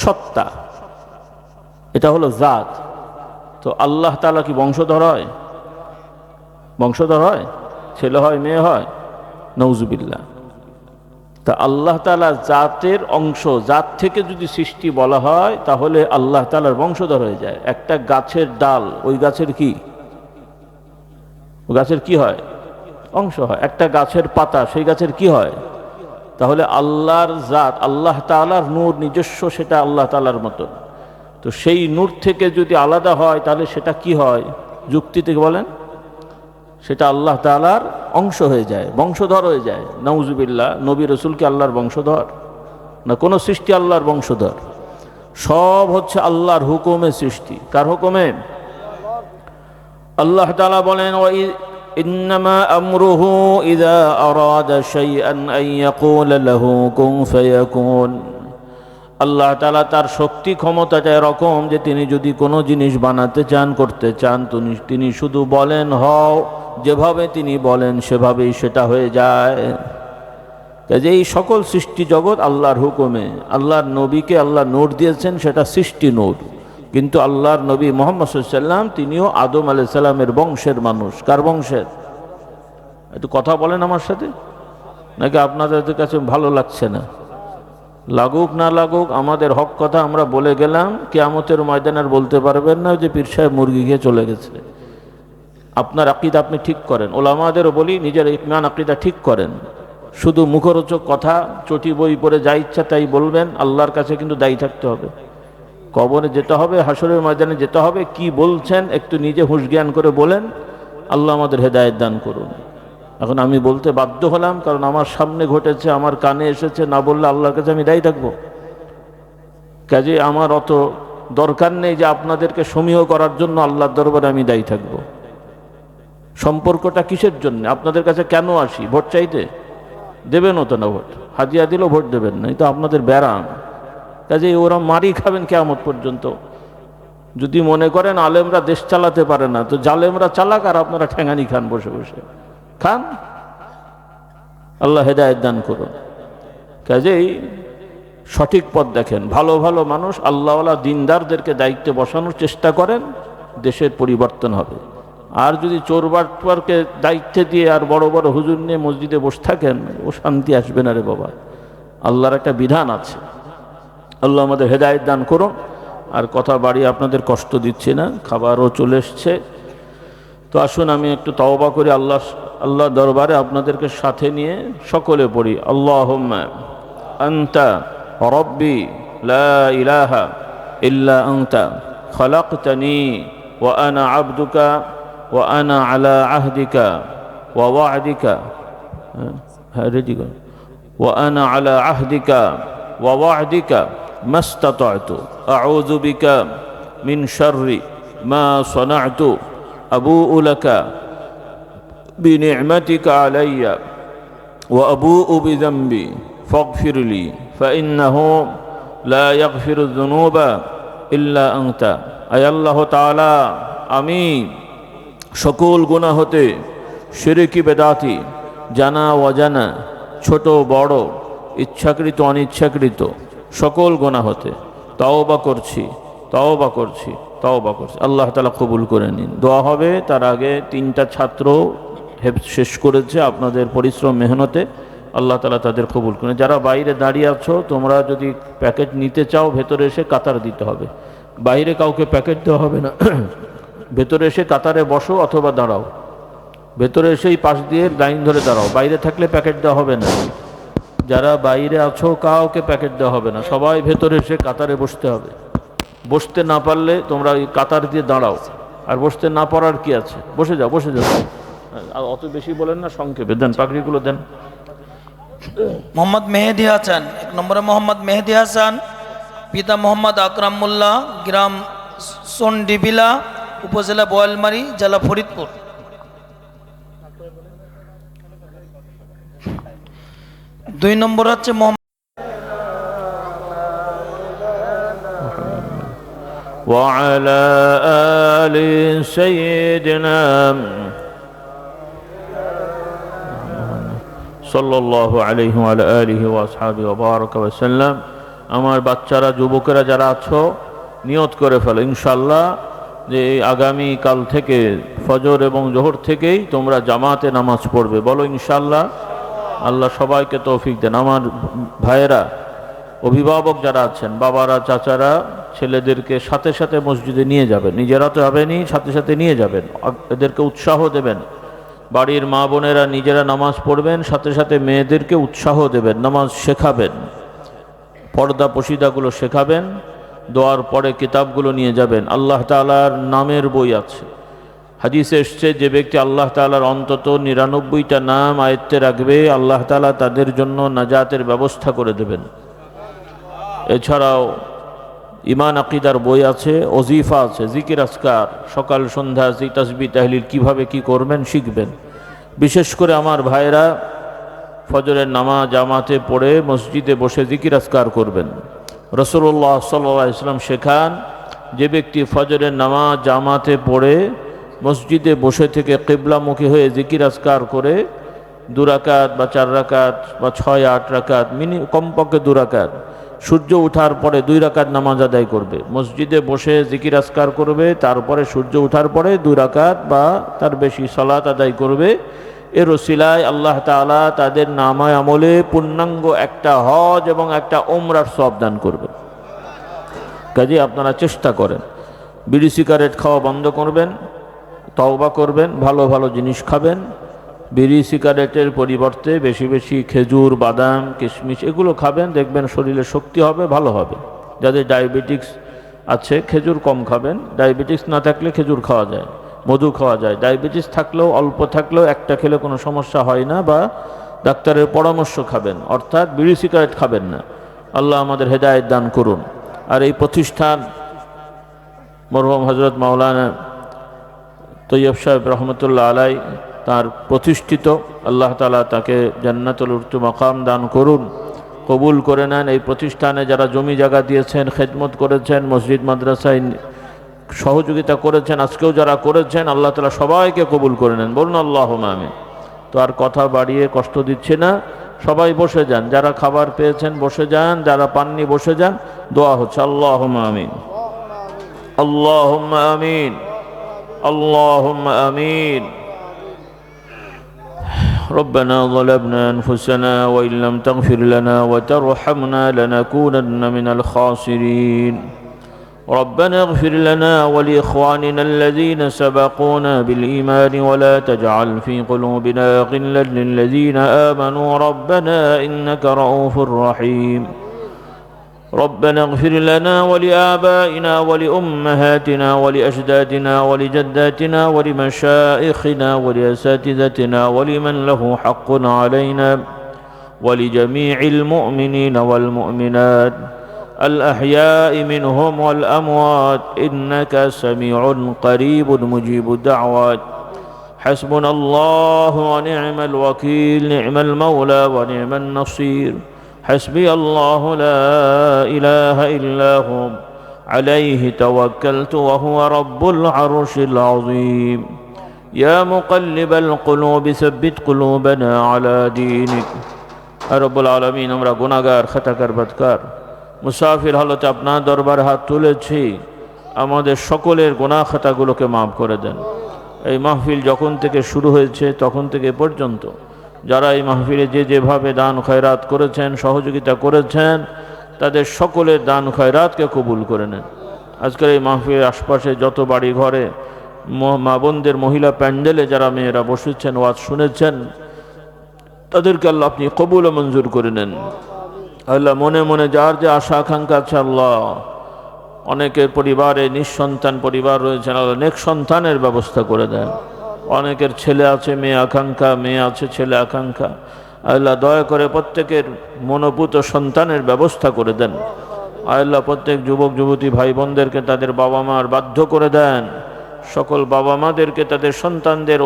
সত্তা, এটা হলো জাত। তো আল্লাহ তাআলা কি বংশধর হয়? বংশধর হয়? ছেলে হয়, মেয়ে হয়? নাউজুবিল্লাহ। তা আল্লাহ তাআলা জাতের অংশ, জাত থেকে যদি সৃষ্টি বলা হয় তাহলে আল্লাহ তাআলার বংশধর হয়ে যায়। একটা গাছের ডাল, ওই গাছের কি? ওই গাছের কি হয়? অংশ হয়। একটা গাছের পাতা, সেই গাছের কি হয়? তাহলে আল্লাহর জাত, আল্লাহ তাআলার নূর নিজস্ব, সেটা আল্লাহ তাআলার মতন। তো সেই নূর থেকে যদি আলাদা হয় তাহলে সেটা কি হয়? যুক্তি থেকে বলেন, সেটা আল্লাহ তাআলার অংশ হয়ে যায়, বংশধর হয়ে যায়। নাউজুবিল্লাহ। নবী রাসূল কি আল্লাহর বংশধর? না, কোন সৃষ্টি আল্লাহর বংশধর? সব হচ্ছে আল্লাহর হুকুমে সৃষ্টি। কার হুকুমে? আল্লাহ তাআলা বলেন, ইন্নামা আমরুহু ইযা আরাদা শাইআন আন ইয়াকুলা লাহু কুন ফায়াকুন। আল্লাহ তাআলা তার শক্তি ক্ষমতাটা এরকম যে তিনি যদি কোনো জিনিস বানাতে চান, করতে চান, তিনি শুধু বলেন হও, যেভাবে তিনি বলেন সেভাবেই সেটা হয়ে যায়। কাজে এই সকল সৃষ্টি জগৎ আল্লাহর হুকুমে। আল্লাহর নবীকে আল্লাহ নূর দিয়েছেন, সেটা সৃষ্টি নূর। কিন্তু আল্লাহর নবী মুহাম্মদ সাল্লাল্লাহু আলাইহি ওয়াসাল্লাম তিনিও আদম আলাইহিস সালামের বংশের মানুষ। কার বংশের? একটু কথা বলেন আমার সাথে, নাকি আপনাদের কাছে ভালো লাগছে না? লাগুক না লাগুক, আমাদের হক কথা আমরা বলে গেলাম। কিয়ামতের ময়দানে আর বলতে পারবেন না যে পীর সাহেব মুরগি খেয়ে চলে গেছে। আপনার আকীদা আপনি ঠিক করেন। ওলামাদেরও বলি নিজের ইমান আকীদা ঠিক করেন। শুধু মুখরোচক কথা, চটি বই পড়ে যা ইচ্ছা তাই বলবেন, আল্লাহর কাছে কিন্তু দায়ী থাকতে হবে। কবরে যেতে হবে, হাসরের ময়দানে যেতে হবে। কি বলছেন একটু নিজে হুঁশ জ্ঞান করে বলেন। আল্লাহ আমাদের হেদায়েত দান করুন। এখন আমি বলতে বাধ্য হলাম, কারণ আমার সামনে ঘটেছে, আমার কানে এসেছে। না বললে আল্লাহর কাছে আমি দায়ী থাকবো। কাজে আমার অত দরকার নেই যে আপনাদেরকে সমীহ করার জন্য আল্লাহর দরবারে আমি দায়ী থাকব। সম্পর্কটা কিসের জন্য? আপনাদের কাছে কেন আসি? ভোট চাইতে? দেবেনও তো না ভোট, হাদিয়া দিলেও ভোট দেবেন না, এই তো আপনাদের ব্যারাম। কাজে ওরা মারি খাবেন কিয়ামত পর্যন্ত। যদি মনে করেন আলেমরা দেশ চালাতে পারে না, তো জালেমরা চালাক আর আপনারা ঠেঙানি খান বসে বসে খান। আল্লাহ হেদায়েত দান করুন। কাজেই সঠিক পথ দেখেন। ভালো ভালো মানুষ, আল্লাহওয়ালা দিনদারদেরকে দায়িত্বে বসানোর চেষ্টা করেন, দেশের পরিবর্তন হবে। আর যদি চোর বাটপারকে দায়িত্বে দিয়ে আর বড় বড় হুজুর নিয়ে মসজিদে বসে থাকেন, ও শান্তি আসবে না রে বাবা। আল্লাহর একটা বিধান আছে। আল্লাহ আমাদের হেদায়েত দান করুন। আর কথা বাড়িয়ে আপনাদের কষ্ট দিচ্ছি না, খাবারও চলে এসছে। তো আসুন আমি একটু তওবা করি আল্লাহ দরবারে, আপনাদেরকে সাথে নিয়ে সকলে পড়ি। আল্লাহুম্মা আনতা রব্বি লা ইলাহা ইল্লা আনতা খালাকতানি ওয়া আনা আবদুকা ওয়া আনা আলা আহদিকা ওয়া ওয়া'দিকা ওয়া আনা আলা আহদিকা ওয়া ওয়া'দিকা মাস্তাতা'তু আউযু বিকা মিন শাররি মা সানা'তু আবুউ লাকা বিনি'মাতিকা আলাইয়া ওয়া আবুউ বিযামবি ফাগফির লি ফাইন্নাহু লা ইয়াগফিরু যুনুবা ইল্লা আনতা। আয় আল্লাহ তাআলা, আমি সকল গুনাহ হতে, শিরকি বেদাতি, জানা অজানা, ছোট বড়, ইচ্ছাকৃত অনিচ্ছাকৃত সকল গুনাহ হতে তওবা করছি, তওবা করছি, তওবা করছি। আল্লাহ তাআলা কবুল করে নিন। দোয়া হবে তার আগে 3টা ছাত্র শেষ করেছে আপনাদের পরিশ্রম মেহনতে। আল্লাহ তাআলা তাদের কবুল করুন। যারা বাইরে দাঁড়িয়ে আছো, তোমরা যদি প্যাকেট নিতে চাও ভেতরে এসে কাতার দিতে হবে, বাইরে কাউকে প্যাকেট দেওয়া হবে না। ভেতরে এসে কাতারে বসো অথবা দাঁড়াও, ভেতরে এসেই পাশ দিয়ে লাইন ধরে দাঁড়াও, বাইরে থাকলে প্যাকেট দেওয়া হবে না। যারা বাইরে আছো কাউকে প্যাকেট দেওয়া হবে না, সবাই ভেতরে এসে কাতারে বসতে হবে। বসতে না পারলে তোমরা ওই কাতার দিয়ে দাঁড়াও, আর বসতে না পারার কি আছে, বসে যাও, বসে যাও। আর অত বেশি বলেন না, সংক্ষেপে দেন, পাগড়িগুলো দেন। মোহাম্মদ মেহেদি হাসান, 1 নম্বরে মোহাম্মদ মেহেদি হাসান, পিতা মোহাম্মদ আকরাম মোল্লা, গ্রাম সোনডিবিলা, উপজেলা বোয়ালমারী, জেলা ফরিদপুর। 2 নম্বর হচ্ছে মোহাম্মদ وعلى آل سيدنا সাল্লাল্লাহু আলাইহি ওয়া আলিহি ওয়া আসহাবিহি ওয়া বারাকা ওয়া সাল্লাম। আমার বাচ্চারা, যুবকেরা যারা আছো, নিয়ত করে ফেলো ইনশাআল্লাহ যে আগামী কাল থেকে ফজর এবং জোহর থেকেই তোমরা জামাতে নামাজ পড়বে। বলো ইনশাআল্লাহ। আল্লাহ সবাইকে তৌফিক দেন। আমার ভাইয়েরা, অভিভাবক যারা আছেন, বাবারা, চাচারা, ছেলেদেরকে সাথে সাথে মসজিদে নিয়ে যাবেন, নিজেরা তো যাবেনই, সাথে সাথে নিয়ে যাবেন, এদেরকে উৎসাহ দেবেন। বাড়ির মা বোনেরা নিজেরা নামাজ পড়বেন, সাথে সাথে মেয়েদেরকে উৎসাহ দেবেন, নামাজ শেখাবেন, পর্দা পশিদাগুলো শেখাবেন। দোয়ার পরে কিতাবগুলো নিয়ে যাবেন। আল্লাহ তাআলার নামের বই আছে, হাদিসে এসছে যে ব্যক্তি আল্লাহ তাআলার অন্তত 99টা নাম আয়ত্তে রাখবে, আল্লাহ তাআলা তাদের জন্য নাজাতের ব্যবস্থা করে দেবেন। এছাড়াও ইমান আকিদার বই আছে, ওজিফা আছে, জিকির আজকার, সকাল সন্ধ্যা তাসবিহ তাহলিল কিভাবে কি করবেন শিখবেন। বিশেষ করে আমার ভাইরা ফজরের নামাজ জামাতে পড়ে মসজিদে বসে জিকির আজকার করবেন। রাসূলুল্লাহ সাল্লাল্লাহু আলাইহি ওয়াসাল্লাম শেখান, যে ব্যক্তি ফজরের নামাজ জামাতে পড়ে মসজিদে বসে থেকে কিবলামুখী হয়ে জিকির আজকার করে 2 রাকাত বা 4 রাকাত বা 6-8 রাকাত, কমপক্ষে 2 রাকাত, সূর্য ওঠার পরে 2 রাকাত নামাজ আদায় করবে, মসজিদে বসে জিকির আজকার করবে, তারপরে সূর্য ওঠার পরে 2 রাকাত বা তার বেশি সালাত আদায় করবে। এর ওসিলায় আল্লাহ তাআলা তাদের নামায় আমলে পূর্ণাঙ্গ একটা হজ এবং একটা উমরার সওয়াব দান করবে। কাজে আপনারা চেষ্টা করেন, বিড়ি সিগারেট খাওয়া বন্ধ করবেন, তওবা করবেন, ভালো ভালো জিনিস খাবেন। বিড়ি সিগারেটের পরিবর্তে বেশি বেশি খেজুর, বাদাম, কিশমিশ এগুলো খাবেন, দেখবেন শরীরে শক্তি হবে, ভালো হবে। যাদের ডায়াবেটিক্স আছে খেজুর কম খাবেন, ডায়াবেটিক্স না থাকলে খেজুর খাওয়া যায়, মধু খাওয়া যায়। ডায়াবেটিস থাকলেও অল্প থাকলেও একটা খেলে কোনো সমস্যা হয় না, বা ডাক্তারের পরামর্শ খাবেন, অর্থাৎ বিড়ি সিগারেট খাবেন না। আল্লাহ আমাদের হেদায়েত দান করুন। আর এই প্রতিষ্ঠান মরহুম হযরত মাওলানা তৈয়ব সাহেব রহমতুল্লাহ আলাই তার প্রতিষ্ঠিত, আল্লাহ তাআলা তাকে জান্নাতুল উর্তু মাকাম দান করুন, কবুল করে নেন। এই প্রতিষ্ঠানে যারা জমি জায়গা দিয়েছেন, খেদমত করেছেন, মসজিদ মাদ্রাসায় সহযোগিতা করেছেন, আজকেও যারা করেছেন, আল্লাহ তাআলা সবাইকে কবুল করে নেন। বলুন আল্লাহুম্মা আমিন। তো আর কথা বাড়িয়ে কষ্ট দিচ্ছে না, সবাই বসে যান, যারা খাবার পেয়েছেন বসে যান, যারা পাননি বসে যান। দোয়া হচ্ছে আল্লাহুম্মা আমিন, আল্লাহুম্মা আমিন, আল্লাহুম্মা আমিন। ربنا ظلمنا أنفسنا وإن لم تغفر لنا وترحمنا لنكونن من الخاسرين. ربنا اغفر لنا ولإخواننا الذين سبقونا بالإيمان ولا تجعل في قلوبنا غلا للذين آمنوا ربنا إنك رؤوف رحيم. ربنا اغفر لنا ولآبائنا ولأمهاتنا ولأجدادنا ولجداتنا ولمشائخنا ولأساتذتنا ولمن له حق علينا ولجميع المؤمنين والمؤمنات الأحياء منهم والأموات إنك سميع قريب مجيب الدعوات. حسبنا الله ونعم الوكيل، نعم المولى ونعم النصير. حسبي الله لا إله إلا هو عليه توكلت وهو رب العرش العظيم. يا مقلب القلوب ثبت قلوبنا على دينك. رب العالمين আমরা গুনাহগার, খাতাকার, বদকার, মুসাফির হালতে আপনার দরবারে হাত তুলেছি, আমাদের সকলের গুনাহ খাতাগুলোকে মাফ করে দেন। এই মাহফিল যখন থেকে শুরু হয়েছে তখন থেকে পর্যন্ত যারা এই মাহফিলে যে যেভাবে দান খয়রাত করেছেন, সহযোগিতা করেছেন, তাদের সকলের দান খয়রাতকে কবুল করে নেন। আজকের এই মাহফিলের আশপাশে যত বাড়ি ঘরে মা বোনদের মহিলা প্যান্ডেলে যারা মেয়েরা বসেছেন, ওয়াজ শুনেছেন, তাদেরকে আল্লাহ আপনি কবুল ও মঞ্জুর করে নেন। আল্লাহ মনে মনে যার যে আশা আকাঙ্ক্ষা আছে, আল্লাহ অনেকের পরিবারে নিঃসন্তান পরিবার রয়েছেন, আল্লাহ নেক সন্তানের ব্যবস্থা করে দেন। অনেকের ছেলে আছে মেয়ে আকাঙ্ক্ষা, মেয়ে আছে ছেলে আকাঙ্ক্ষা, আল্লাহ দয়া করে প্রত্যেকের মনোপুত সন্তানের ব্যবস্থা করে দেন। আল্লাহ প্রত্যেক যুবক যুবতী ভাই বোনদেরকে তাদের বাবা মার বাধ্য করে দেন। সকল বাবা মাদেরকে তাদের সন্তানদের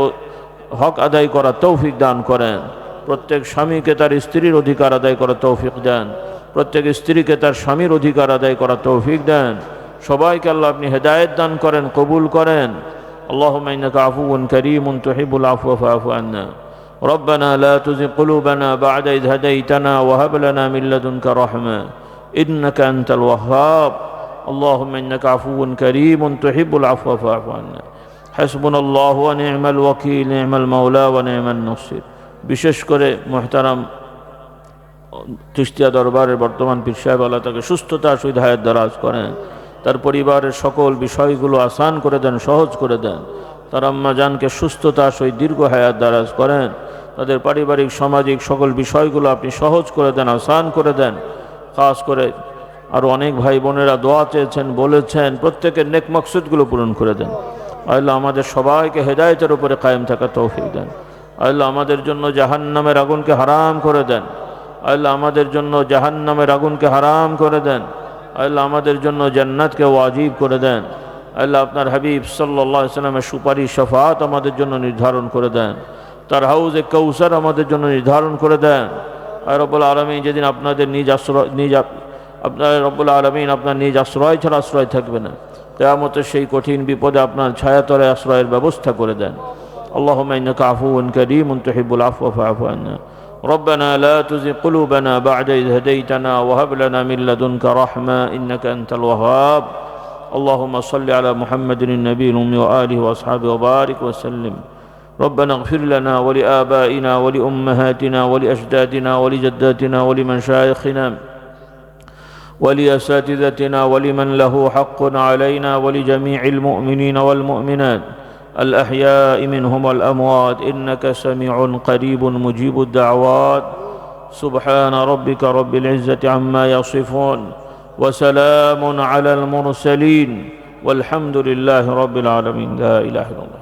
হক আদায় করার তৌফিক দান করেন। প্রত্যেক স্বামীকে তার স্ত্রীর অধিকার আদায় করার তৌফিক দেন। প্রত্যেক স্ত্রীকে তার স্বামীর অধিকার আদায় করার তৌফিক দেন। সবাইকে আল্লাহ আপনি হেদায়েত দান করেন, কবুল করেন। اللهم إنك عفو كريم تحب العفو فاعف عنا. ربنا لا تزغ قلوبنا بعد إذ هديتنا وهب لنا من لدنك رحمة إنك أنت الوهاب. اللهم إنك عفو كريم تحب العفو فاعف عنا. حسبنا الله ونعم الوكيل نعم المولى ونعم النصير. বিশেষ করে মুহতারাম চিশতিয়া দরবারের বর্তমান পীর সাহেব, আল্লাহ তাকে সুস্থতা সহিত হায়াত দারাজ করেন। তার পরিবারের সকল বিষয়গুলো আসান করে দেন, সহজ করে দেন। তার আম্মা জানকে সুস্থতা সহিত দীর্ঘ হায়াত দারাজ করেন। তাদের পারিবারিক সামাজিক সকল বিষয়গুলো আপনি সহজ করে দেন, আসান করে দেন। খাস করে আরও অনেক ভাই বোনেরা দোয়া চেয়েছেন, বলেছেন, প্রত্যেকের নেক মকসুদগুলো পূরণ করে দেন। আল্লাহ আমাদের সবাইকে হেদায়েতের উপরে কায়েম থাকার তৌফিক দেন। আল্লাহ আমাদের জন্য জাহান্নামের আগুনকে হারাম করে দেন। আল্লাহ আমাদের জন্য জাহান্নামের আগুনকে হারাম করে দেন। আল্লাহ আমাদের জন্য জান্নাতকে ওয়াজিব করে দেন। আল্লাহ আপনার হাবিব সাল্লাল্লাহু আলাইহি ওয়াসাল্লামের সুপারিশ শাফাআত আমাদের জন্য নির্ধারণ করে দেন। তার হাউজে কাউসার আমাদের জন্য নির্ধারণ করে দেন। আর রব্বুল আলামিন যেদিন আপনাদের আপনার রব্বুল আলামিন আপনার নিজ আশ্রয় ছাড়া আশ্রয় থাকবে না, কিয়ামতের সেই কঠিন বিপদে আপনার ছায়াতলে আশ্রয়ের ব্যবস্থা করে দেন। আল্লাহুম্মা ইন্নাকা আফুউন কারীমুন তুহিব্বুল আফওয়া ফা'ফু আন্না। ربنا لا تزغ قلوبنا بعد إذ هديتنا وهب لنا من لدنك رحمة إنك أنت الوهاب. اللهم صل على محمد النبي الأمي وآله وأصحابه وبارك وسلم. ربنا اغفر لنا ولآبائنا ولأمهاتنا ولأجدادنا ولجداتنا ولمشايخنا ولأساتذتنا ولمن له حق علينا ولجميع المؤمنين والمؤمنات الأحياء منهم والأموات إنك سميع قريب مجيب الدعوات. سبحان ربك رب العزة عما يصفون وسلام على المرسلين والحمد لله رب العالمين. لا إله إلا الله.